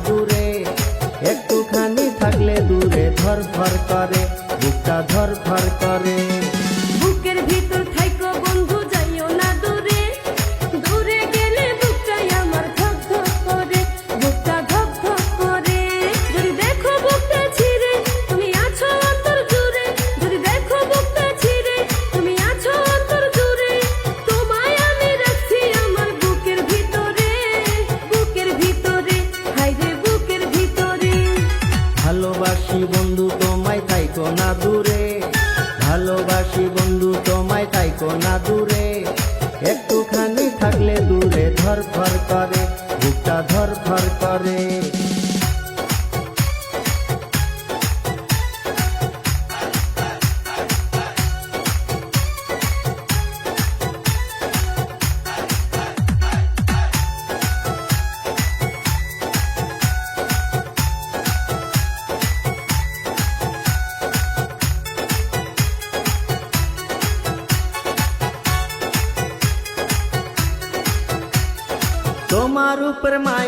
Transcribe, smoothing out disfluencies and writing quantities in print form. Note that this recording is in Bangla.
দূরে, একটুখানি থাকলে দূরে ধরফর করে, বুকটা ধরফর করে। বুকের ভিতর থাইকো বন্ধু যাইও না দূরে, দূরে গেলে বুকটাই আমার ধক ধক করে, বুকটা ধক ধক করে। যদি দেখো বুকটা ছিঁড়ে তুমি আছো অন্তর জুড়ে, যদি দেখো বুকটা ছিঁড়ে তুমি আছো অন্তর জুড়ে, তোমায় আমি রাখছি আমার বুকের ভিতরে, বুকের ভিতরে, হায়রে বুকের ভিতরে। ভালোবাসি বন্ধু তোমায় থাইকো না দূরে, ভালোবাসি বন্ধু তোমায় থাইকো না দূরে, একটুখানি থাকলে দূরে ধরফর করে, বুকটা ধরফর করে। তোমার উপর মায়া